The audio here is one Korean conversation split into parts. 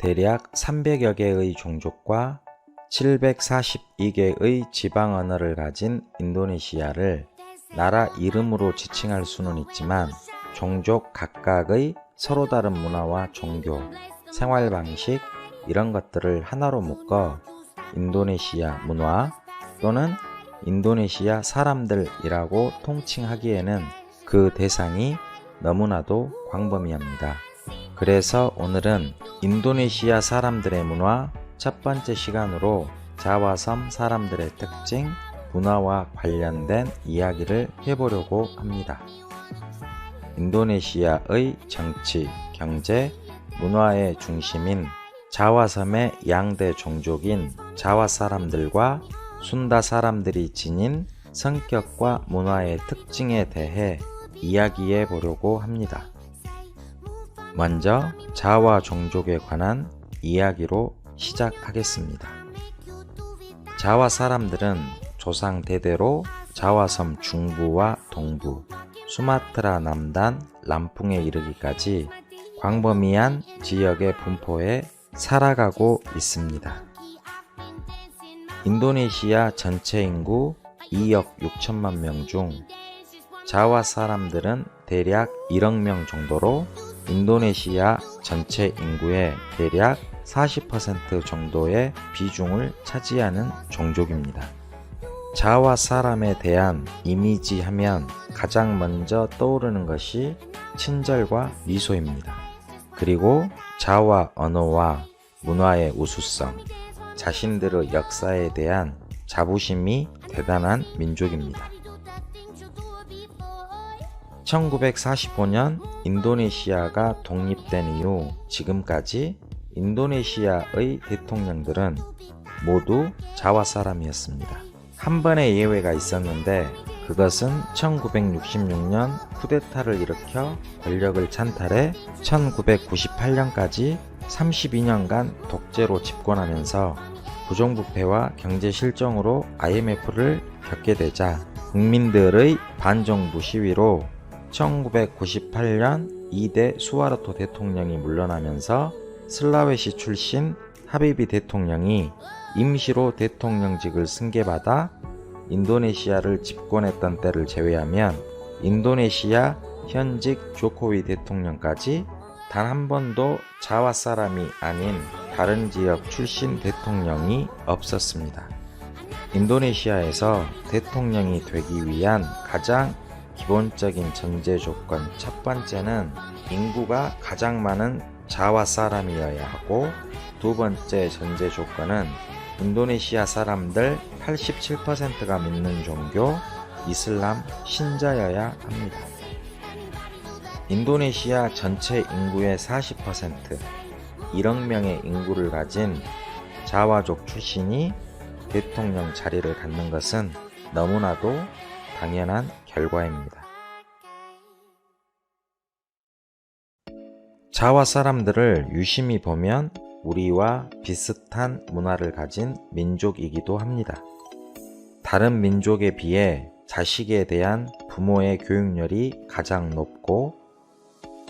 대략 300여 개의 종족과 742개의 지방 언어를 가진 인도네시아를 나라 이름으로 지칭할 수는 있지만 종족 각각의 서로 다른 문화와 종교, 생활 방식 이런 것들을 하나로 묶어 인도네시아 문화 또는 인도네시아 사람들이라고 통칭하기에는 그 대상이 너무나도 광범위합니다. 그래서 오늘은 인도네시아 사람들의 문화 첫 번째 시간으로 자와섬 사람들의 특징, 문화와 관련된 이야기를 해보려고 합니다. 인도네시아의 정치, 경제, 문화의 중심인 자와섬의 양대 종족인 자와 사람들과 순다 사람들이 지닌 성격과 문화의 특징에 대해 이야기해 보려고 합니다. 먼저 자와 종족에 관한 이야기로 시작하겠습니다. 자와 사람들은 조상 대대로 자와섬 중부와 동부, 수마트라 남단, 람풍에 이르기까지 광범위한 지역의 분포에 살아가고 있습니다. 인도네시아 전체 인구 2억 6천만 명 중 자와 사람들은 대략 1억 명 정도로 인도네시아 전체 인구의 대략 40% 정도의 비중을 차지하는 종족입니다. 자와 사람에 대한 이미지 하면 가장 먼저 떠오르는 것이 친절과 미소입니다. 그리고 자와 언어와 문화의 우수성, 자신들의 역사에 대한 자부심이 대단한 민족입니다. 1945년 인도네시아가 독립된 이후 지금까지 인도네시아의 대통령들은 모두 자와 사람이었습니다. 한 번의 예외가 있었는데 그것은 1966년 쿠데타를 일으켜 권력을 찬탈해 1998년까지 32년간 독재로 집권하면서 부정부패와 경제 실정으로 IMF를 겪게 되자 국민들의 반정부 시위로 1998년 2대 수하르토 대통령이 물러나면서 슬라웨시 출신 하비비 대통령이 임시로 대통령직을 승계받아 인도네시아를 집권했던 때를 제외하면 인도네시아 현직 조코위 대통령까지 단 한 번도 자와 사람이 아닌 다른 지역 출신 대통령이 없었습니다. 인도네시아에서 대통령이 되기 위한 가장 기본적인 전제 조건 첫 번째는 인구가 가장 많은 자와 사람이어야 하고 두 번째 전제 조건은 인도네시아 사람들 87%가 믿는 종교 이슬람 신자여야 합니다. 인도네시아 전체 인구의 40%, 1억 명의 인구를 가진 자와족 출신이 대통령 자리를 갖는 것은 너무나도 당연한 결과입니다. 자와 사람들을 유심히 보면 우리와 비슷한 문화를 가진 민족이기도 합니다. 다른 민족에 비해 자식에 대한 부모의 교육열이 가장 높고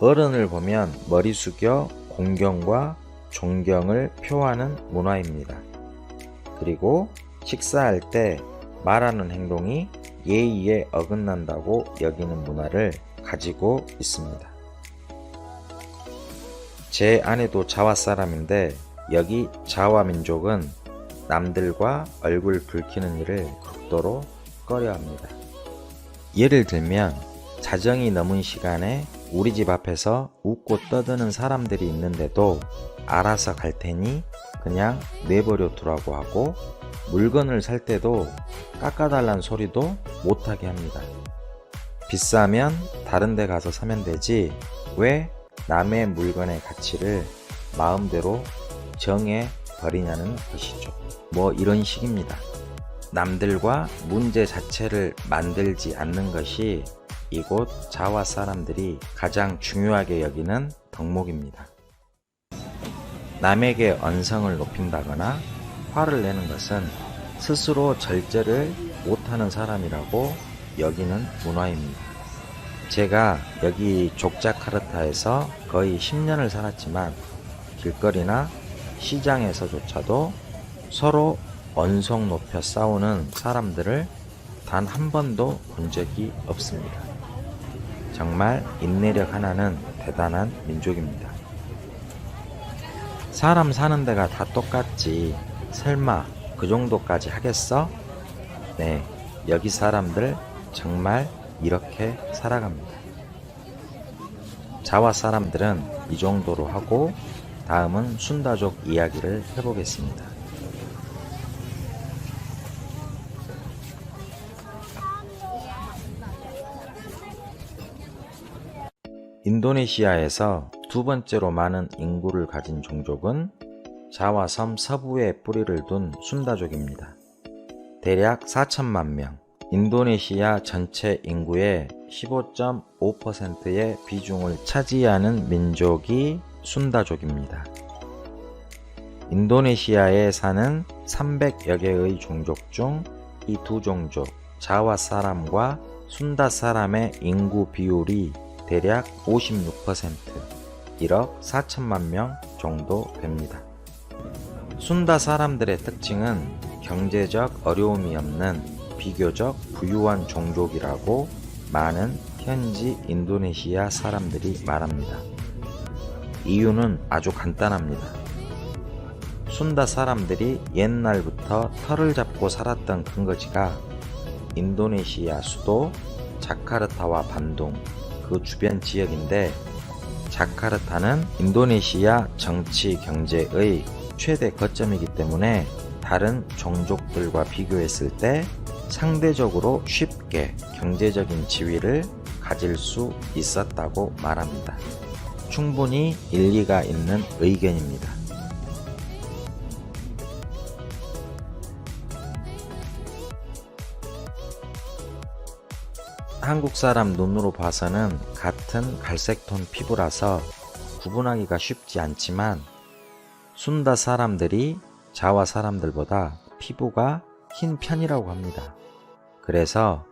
어른을 보면 머리 숙여 공경과 존경을 표하는 문화입니다. 그리고 식사할 때 말하는 행동이 예의에 어긋난다고 여기는 문화를 가지고 있습니다. 제 아내도 자와 사람인데 여기 자와 민족은 남들과 얼굴 붉히는 일을 극도로 꺼려합니다. 예를 들면 자정이 넘은 시간에 우리 집 앞에서 웃고 떠드는 사람들이 있는데도 알아서 갈 테니 그냥 내버려 두라고 하고 물건을 살 때도 깎아달란 소리도 못하게 합니다. 비싸면 다른 데 가서 사면 되지 왜 남의 물건의 가치를 마음대로 정해 버리냐는 것이죠. 뭐 이런 식입니다. 남들과 문제 자체를 만들지 않는 것이 이곳 자와 사람들이 가장 중요하게 여기는 덕목입니다. 남에게 언성을 높인다거나 화를 내는 것은 스스로 절제를 못하는 사람이라고 여기는 문화입니다. 제가 여기 족자카르타에서 거의 10년을 살았지만 길거리나 시장에서조차도 서로 언성 높여 싸우는 사람들을 단 한 번도 본 적이 없습니다. 정말 인내력 하나는 대단한 민족입니다. 사람 사는 데가 다 똑같지 설마 그 정도까지 하겠어? 네, 여기 사람들 정말 이렇게 살아갑니다. 자와 사람들은 이 정도로 하고 다음은 순다족 이야기를 해보겠습니다. 인도네시아에서 두 번째로 많은 인구를 가진 종족은 자와 섬 서부에 뿌리를 둔 순다족입니다. 대략 4천만 명, 인도네시아 전체 인구의 15.5%의 비중을 차지하는 민족이 순다족입니다. 인도네시아에 사는 300여 개의 종족 중 이 두 종족, 자와 사람과 순다 사람의 인구 비율이 대략 56%, 1억 4천만 명 정도 됩니다. 순다 사람들의 특징은 경제적 어려움이 없는 비교적 부유한 종족이라고 많은 현지 인도네시아 사람들이 말합니다. 이유는 아주 간단합니다. 순다 사람들이 옛날부터 터를 잡고 살았던 근거지가 인도네시아 수도 자카르타와 반둥, 그 주변 지역인데 자카르타는 인도네시아 정치 경제의 최대 거점이기 때문에 다른 종족들과 비교했을 때 상대적으로 쉽게 경제적인 지위를 가질 수 있었다고 말합니다. 충분히 일리가 있는 의견입니다. 한국 사람 눈으로 봐서는 같은 갈색톤 피부라서 구분하기가 쉽지 않지만 순다 사람들이 자와 사람들보다 피부가 흰 편이라고 합니다. 그래서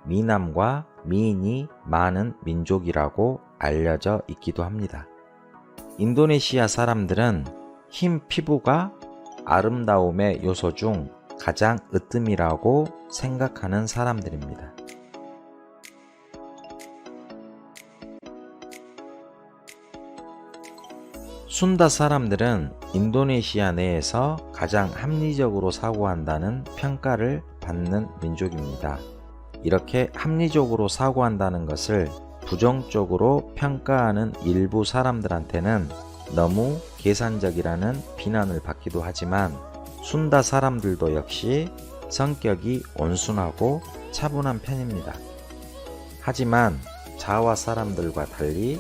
미남과 미인이 많은 민족이라고 알려져 있기도 합니다. 인도네시아 사람들은 흰 피부가 아름다움의 요소 중 가장 으뜸이라고 생각하는 사람들입니다. 순다 사람들은 인도네시아 내에서 가장 합리적으로 사고한다는 평가를 받는 민족입니다. 이렇게 합리적으로 사고한다는 것을 부정적으로 평가하는 일부 사람들한테는 너무 계산적이라는 비난을 받기도 하지만 순다 사람들도 역시 성격이 온순하고 차분한 편입니다. 하지만 자와 사람들과 달리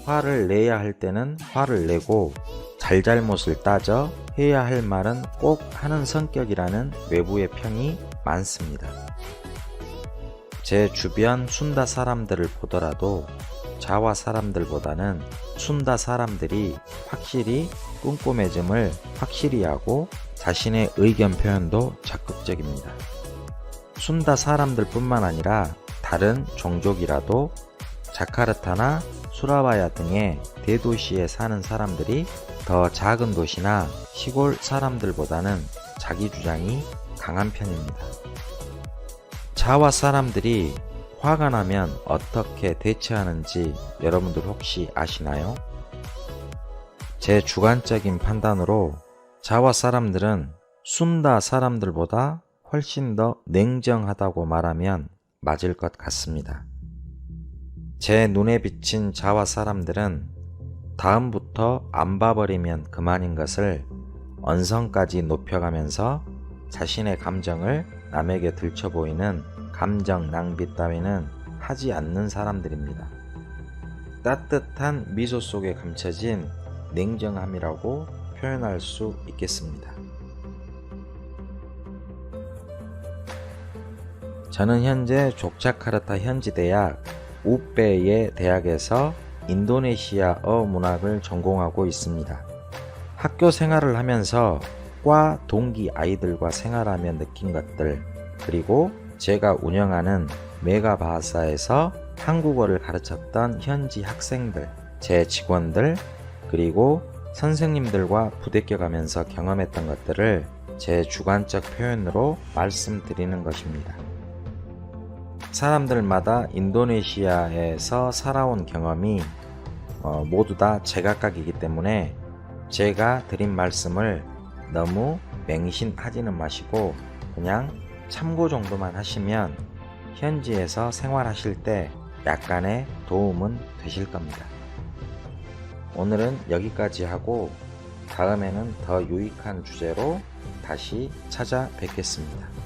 화를 내야 할 때는 화를 내고 잘잘못을 따져 해야 할 말은 꼭 하는 성격이라는 외부의 평이 많습니다. 제 주변 순다 사람들을 보더라도 자와 사람들보다는 순다 사람들이 확실히 꼼꼼해짐을 확실히 하고 자신의 의견 표현도 적극적입니다. 순다 사람들 뿐만 아니라 다른 종족이라도 자카르타나 수라바야 등의 대도시에 사는 사람들이 더 작은 도시나 시골 사람들보다는 자기 주장이 강한 편입니다. 자와 사람들이 화가 나면 어떻게 대처하는지 여러분들 혹시 아시나요? 제 주관적인 판단으로 자와 사람들은 순다 사람들보다 훨씬 더 냉정하다고 말하면 맞을 것 같습니다. 제 눈에 비친 자와 사람들은 다음부터 안 봐버리면 그만인 것을 언성까지 높여가면서 자신의 감정을 남에게 들춰보이는 감정 낭비 따위는 하지 않는 사람들입니다. 따뜻한 미소 속에 감춰진 냉정함이라고 표현할 수 있겠습니다. 저는 현재 족자카르타 현지 대학 우베의 대학에서 인도네시아어 문학을 전공하고 있습니다. 학교 생활을 하면서 과 동기 아이들과 생활하며 느낀 것들, 그리고 제가 운영하는 메가바하사에서 한국어를 가르쳤던 현지 학생들, 제 직원들, 그리고 선생님들과 부대껴가면서 경험했던 것들을 제 주관적 표현으로 말씀드리는 것입니다. 사람들마다 인도네시아에서 살아온 경험이 모두 다 제각각이기 때문에 제가 드린 말씀을 너무 맹신하지는 마시고 그냥 참고 정도만 하시면 현지에서 생활하실 때 약간의 도움은 되실 겁니다. 오늘은 여기까지 하고 다음에는 더 유익한 주제로 다시 찾아뵙겠습니다.